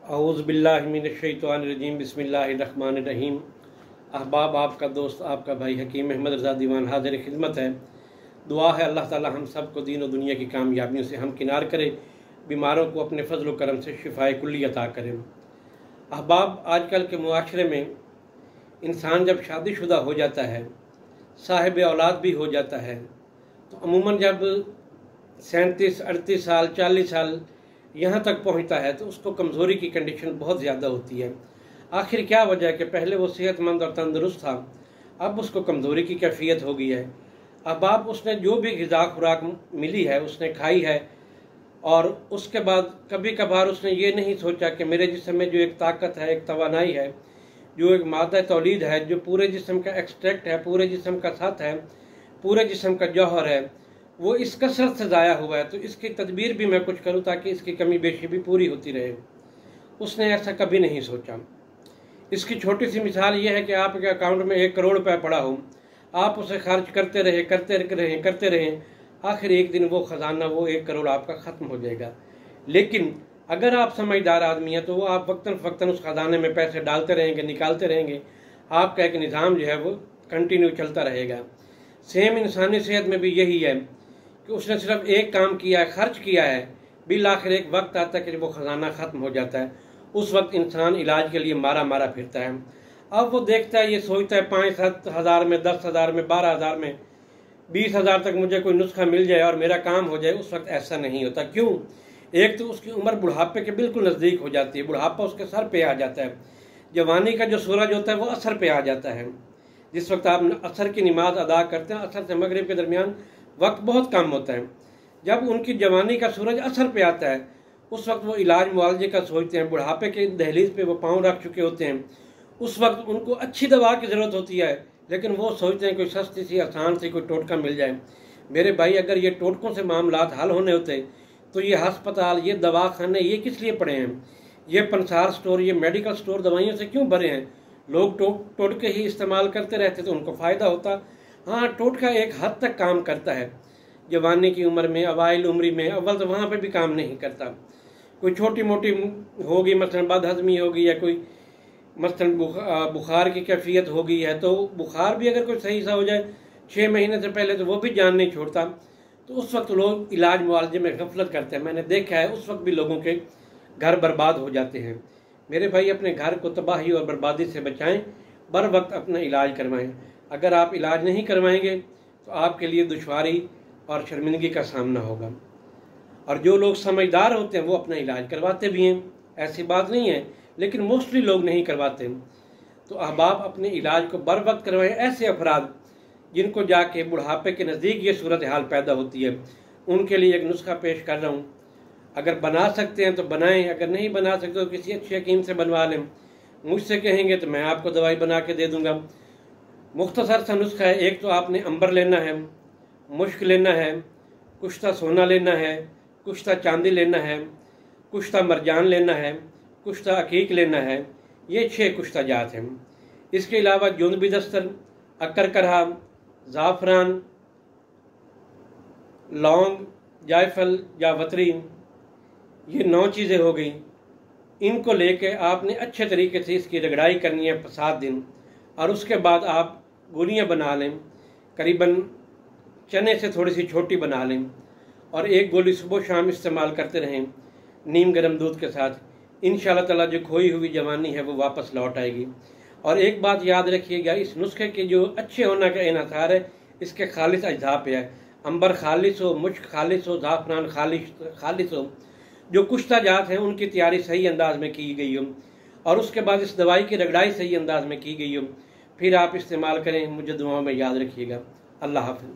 औज़ुबिल्लाहिमिनश्शैतानिर्रजीम बिस्मिल्लाहिर्रहमानिर्रहीम। अहबाब, आपका दोस्त आपका भाई हकीम अहमद रज़ा दीवान हाज़िर खिदमत है। दुआ है अल्लाह ताला हम सब को दीन और दुनिया की कामयाबियों से हमकिनार करे, बीमारों को अपने फजल व करम से शिफाए कुल्ली अता करें। अहबाब, आजकल के मुआशरे में इंसान जब शादीशुदा हो जाता है, साहिब औलाद भी हो जाता है, तो अमूमन जब 37-38 साल 40 साल यहाँ तक पहुँचता है तो उसको कमज़ोरी की कंडीशन बहुत ज़्यादा होती है। आखिर क्या वजह है कि पहले वो सेहतमंद और तंदुरुस्त था, अब उसको कमज़ोरी की कैफियत हो गई है। अब आप उसने जो भी ग़िज़ा खुराक मिली है उसने खाई है, और उसके बाद कभी कभार उसने ये नहीं सोचा कि मेरे जिस्म में जो एक ताकत है, एक तवानाई है, जो एक मादा तौलीद है, जो पूरे जिस्म का एक्सट्रैक्ट है, पूरे जिस्म का सत है, पूरे जिस्म का जौहर है, वो इस कसरत से ज़ाया हुआ है, तो इसकी तदबीर भी मैं कुछ करूं ताकि इसकी कमी बेशी भी पूरी होती रहे। उसने ऐसा कभी नहीं सोचा। इसकी छोटी सी मिसाल ये है कि आपके अकाउंट में 1 करोड़ रुपये पड़ा हो, आप उसे खर्च करते रहें, आखिर एक दिन वो ख़जाना, वो 1 करोड़ आपका ख़त्म हो जाएगा। लेकिन अगर आप समझदार आदमी हैं तो वो आप वक्तन फ़क्तन उस ख़जाने में पैसे डालते रहेंगे, निकालते रहेंगे, आपका एक निज़ाम जो है वो कंटिन्यू चलता रहेगा। सेम इंसानी सेहत में भी यही है कि उसने सिर्फ एक काम किया है, खर्च किया है, बिल आखिर एक वक्त आता है कि वो ख़जाना ख़त्म हो जाता है। उस वक्त इंसान इलाज के लिए मारा मारा फिरता है। अब वो देखता है, ये सोचता है 5-7 हज़ार में, 10 हज़ार में, 12 हज़ार में, 20 हज़ार तक मुझे कोई नुस्खा मिल जाए और मेरा काम हो जाए। उस वक्त ऐसा नहीं होता। क्यों? एक तो उसकी उम्र बुढ़ापे के बिल्कुल नज़दीक हो जाती है, बुढ़ापा उसके सर पे आ जाता है, जवानी का जो सूरज होता है वो असर पे आ जाता है। जिस वक्त आप असर की नमाज अदा करते हैं, असर से मगरिब के दरमियान वक्त बहुत कम होता है, जब उनकी जवानी का सूरज असर पे आता है उस वक्त वो इलाज मुआवजे का सोचते हैं। बुढ़ापे के दहलीज पे वो पाँव रख चुके होते हैं, उस वक्त उनको अच्छी दवा की ज़रूरत होती है, लेकिन वो सोचते हैं कोई सस्ती सी आसान सी कोई टोटका मिल जाए। मेरे भाई, अगर ये टोटकों से मामलात हल होने होते तो ये हस्पताल, ये दवाखाने, ये किस लिए पड़े हैं? ये पंसार स्टोर, ये मेडिकल स्टोर दवाइयों से क्यों भरे हैं? लोग टोटके ही इस्तेमाल करते रहते तो उनको फ़ायदा होता। हाँ, टोटका एक हद तक काम करता है, जवानी की उम्र में, अवाइल उम्र में, अव्वल तो वहाँ पे भी काम नहीं करता। कोई छोटी मोटी होगी, मसलन बदहज़मी होगी, या कोई मसलन बुखार की कैफियत हो गई है, तो बुखार भी अगर कोई सही सा हो जाए 6 महीने से पहले तो वो भी जान नहीं छोड़ता। तो उस वक्त लोग इलाज मुआवजे में गफलत करते हैं। मैंने देखा है उस वक्त भी लोगों के घर बर्बाद हो जाते हैं। मेरे भाई, अपने घर को तबाही और बर्बादी से बचाएं, बर वक्त अपना इलाज करवाएं। अगर आप इलाज नहीं करवाएंगे तो आपके लिए दुश्वारी और शर्मिंदगी का सामना होगा। और जो लोग समझदार होते हैं वो अपना इलाज करवाते भी हैं, ऐसी बात नहीं है, लेकिन मोस्टली लोग नहीं करवाते। तो अहबाब, अपने इलाज को बर वक्त करवाएं। ऐसे अफराद जिनको जाके बुढ़ापे के नज़दीक ये सूरत हाल पैदा होती है, उनके लिए एक नुस्खा पेश कर रहा हूँ। अगर बना सकते हैं तो बनाएं, अगर नहीं बना सकते तो किसी अच्छे हकीम से बनवा लें। मुझसे कहेंगे तो मैं आपको दवाई बना के दे दूँगा। मुख्तसर सा नुस्खा है। एक तो आपने अंबर लेना है, मुश्क लेना है, कुश्ता सोना लेना है, कुश्ता चांदी लेना है, कुश्ता मरजान लेना है, कुश्ता अकीक लेना है। ये 6 कुश्ता जात हैं। इसके अलावा जुनबी दस्तर, अक्कर करहा, ज़ाफ़रान, लौंग, जायफल, जावत्री, ये 9 चीज़ें हो गई। इनको लेके आपने अच्छे तरीके से इसकी रगड़ाई करनी है 7 दिन, और उसके बाद आप गोलियां बना लें, करीबन चने से थोड़ी सी छोटी बना लें, और 1 गोली सुबह शाम इस्तेमाल करते रहें नीम गर्म दूध के साथ। इंशाअल्लाह ताला जो खोई हुई जवानी है वो वापस लौट आएगी। और एक बात याद रखिएगा, इस नुस्खे के जो अच्छे होने का इन्हसार है इसके खालिस अज्जा पे है। अंबर खालिस हो, मुश्क खालिस हो, ज़ाफ़रान खालिस हो, जो कुश्ता जात हैं उनकी तैयारी सही अंदाज में की गई हो, और उसके बाद इस दवाई की रगड़ाई सही अंदाज में की गई हो, फिर आप इस्तेमाल करें। मुझे दुआओं में याद रखिएगा। अल्लाह हाफ़िज़।